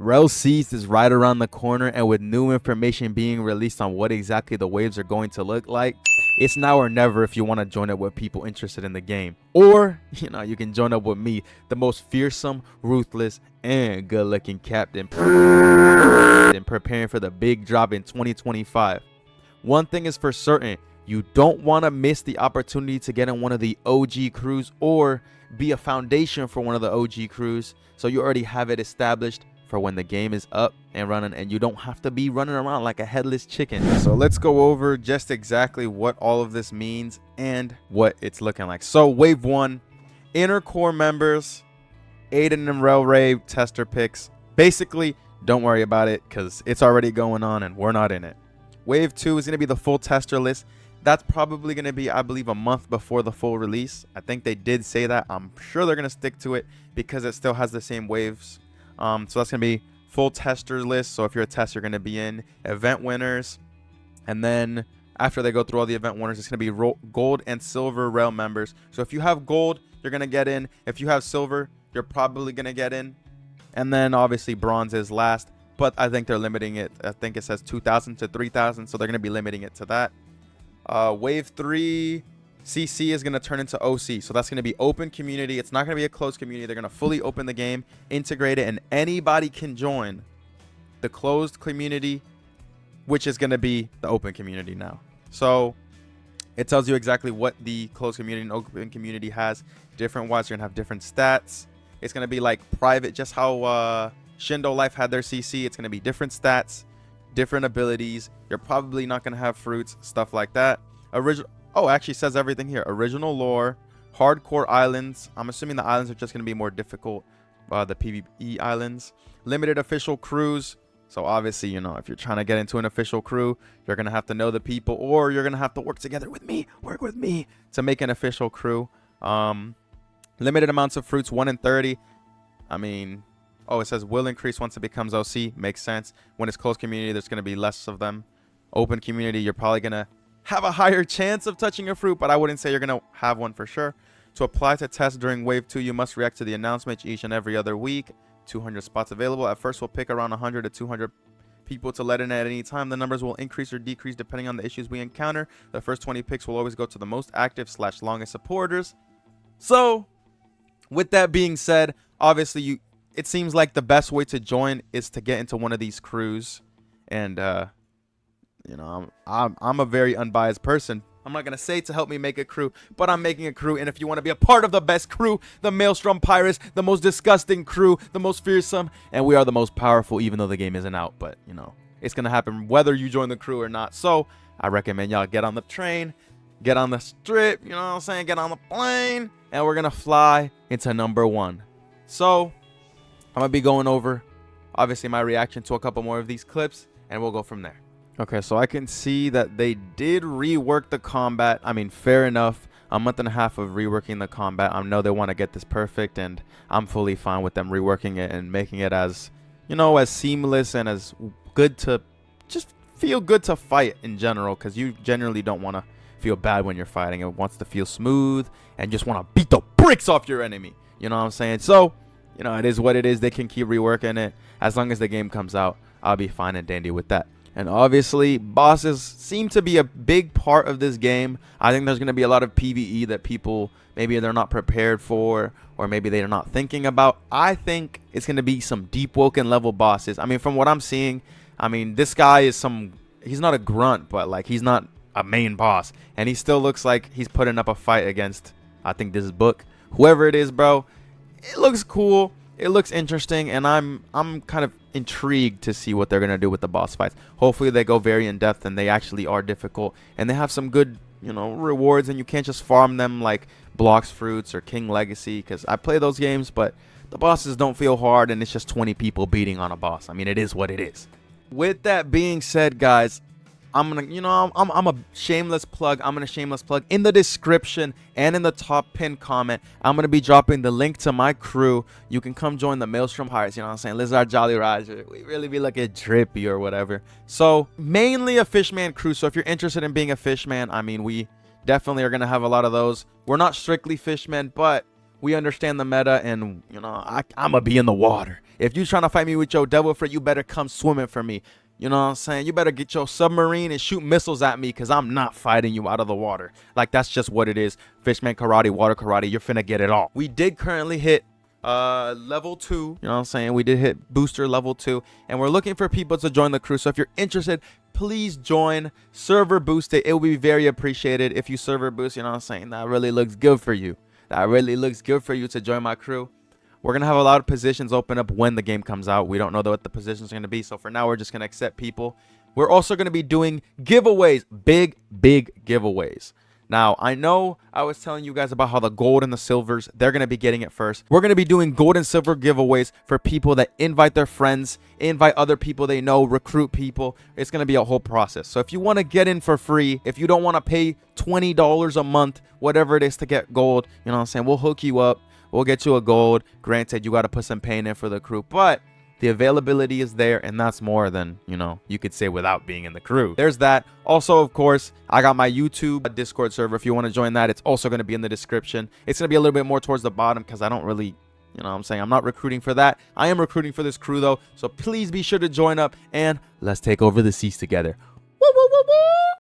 Rell Seas is right around the corner, and with new information being released on what exactly the waves are going to look like, it's now or never if you want to join up with people interested in the game. Or, you can join up with me, the most fearsome, ruthless, and good-looking captain, and preparing for the big drop in 2025. One thing is for certain, you don't want to miss the opportunity to get in one of the OG crews or be a foundation for one of the OG crews, so you already have it established for when the game is up and running, and you don't have to be running around like a headless chicken. So let's go over just exactly what all of this means and what it's looking like. So wave 1, inner core members, Aiden and Rell Ray tester picks. Basically, don't worry about it because it's already going on and we're not in it. Wave 2 is going to be the full tester list. That's probably going to be, I believe, a month before the full release. I think they did say that. I'm sure they're going to stick to it because it still has the same waves. So that's going to be full tester list. So if you're a tester, you're going to be in event winners. And then after they go through all the event winners, it's going to be gold and silver Rell members. So if you have gold, you're going to get in. If you have silver, you're probably going to get in. And then obviously bronze is last. But I think they're limiting it. I think it says 2,000 to 3,000. So they're going to be limiting it to that. Wave 3 CC is going to turn into OC. So that's going to be open community. It's not going to be a closed community. They're going to fully open the game, integrate it, and anybody can join the closed community, which is going to be the open community now. So it tells you exactly what the closed community and open community has. Different wise, you're going to have different stats. It's going to be like private, just how Shindo Life had their CC. It's going to be different stats, different abilities. You're probably not going to have fruits, stuff like that. Oh, actually says everything here. Original lore, hardcore islands. I'm assuming the islands are just going to be more difficult. The PvE islands. Limited official crews. So obviously, if you're trying to get into an official crew, you're going to have to know the people, or you're going to have to work together with me, to make an official crew. Limited amounts of fruits, 1 in 30. I mean, oh, it says will increase once it becomes OC. Makes sense. When it's closed community, there's going to be less of them. Open community, you're probably going to have a higher chance of touching a fruit, but I wouldn't say you're going to have one for sure. To apply to test during wave 2, you must react to the announcement each and every other week. 200 spots available. At first, we'll pick around 100 to 200 people to let in at any time. The numbers will increase or decrease depending on the issues we encounter. The first 20 picks will always go to the most active / longest supporters. So with that being said, obviously it seems like the best way to join is to get into one of these crews. And I'm a very unbiased person. I'm not gonna say to help me make a crew, but I'm making a crew. And if you want to be a part of the best crew, the Maelstrom Pirates, the most disgusting crew, the most fearsome, and we are the most powerful, even though the game isn't out. But it's gonna happen whether you join the crew or not. So I recommend y'all get on the train, get on the strip, get on the plane, and we're gonna fly into number 1. So I'm gonna be going over obviously my reaction to a couple more of these clips, and we'll go from there. Okay, so I can see that they did rework the combat. I mean, fair enough. A month and a half of reworking the combat. I know they want to get this perfect, and I'm fully fine with them reworking it and making it as, as seamless and as good to just feel good to fight in general, because you generally don't want to feel bad when you're fighting. It wants to feel smooth and just want to beat the bricks off your enemy. You know what I'm saying? So, it is what it is. They can keep reworking it. As long as the game comes out, I'll be fine and dandy with that. And obviously, bosses seem to be a big part of this game. I think there's going to be a lot of PvE that people, maybe they're not prepared for, or maybe they're not thinking about. I think it's going to be some deep woken level bosses. I mean, from what I'm seeing, this guy is he's not a grunt, but he's not a main boss. And he still looks like he's putting up a fight against, I think this is Book. Whoever it is, bro, it looks cool. It looks interesting, and I'm kind of intrigued to see what they're going to do with the boss fights. Hopefully they go very in depth and they actually are difficult, and they have some good, rewards, and you can't just farm them like Blocks Fruits or King Legacy, because I play those games, but the bosses don't feel hard, and it's just 20 people beating on a boss. I mean, it is what it is. With that being said, guys, I'm gonna, I'm a shameless plug. I'm gonna shameless plug in the description and in the top pinned comment. I'm gonna be dropping the link to my crew. You can come join the Maelstrom Pirates. You know what I'm saying? Lizard Jolly Roger. We really be looking drippy or whatever. So mainly a fishman crew. So if you're interested in being a fishman, we definitely are gonna have a lot of those. We're not strictly fishmen, but We understand the meta, and you know, I'm gonna be in the water. If you trying to fight me with your devil fruit, you better come swimming for me. You know what I'm saying? You better get your submarine and shoot missiles at me, because I'm not fighting you out of the water. Like, that's just what it is. Fishman karate, water karate, you're finna get it all. We did currently hit level 2. You know what I'm saying? We did hit booster level 2, and we're looking for people to join the crew. So if you're interested, please join. Server boost it. It will be very appreciated if you server boost. You know what I'm saying? That really looks good for you. That really looks good for you to join my crew. We're going to have a lot of positions open up when the game comes out. We don't know what the positions are going to be. So for now, we're just going to accept people. We're also going to be doing giveaways. Big giveaways. Now, I know I was telling you guys about how the gold and the silvers, they're going to be getting it first. We're going to be doing gold and silver giveaways for people that invite their friends, invite other people they know, recruit people. It's going to be a whole process. So if you want to get in for free, if you don't want to pay $20 a month, whatever it is to get gold, you know what I'm saying? We'll hook you up. We'll get you a gold. Granted, you got to put some pain in for the crew, but the availability is there, and that's more than, you know, you could say without being in the crew. There's that. Also, of course, I got my YouTube Discord server. If you want to join that, it's also going to be in the description. It's going to be a little bit more towards the bottom because I don't really, you know what I'm saying, I'm not recruiting for that. I am recruiting for this crew, though, so please be sure to join up, and let's take over the seas together. Woo, woo, woo, woo.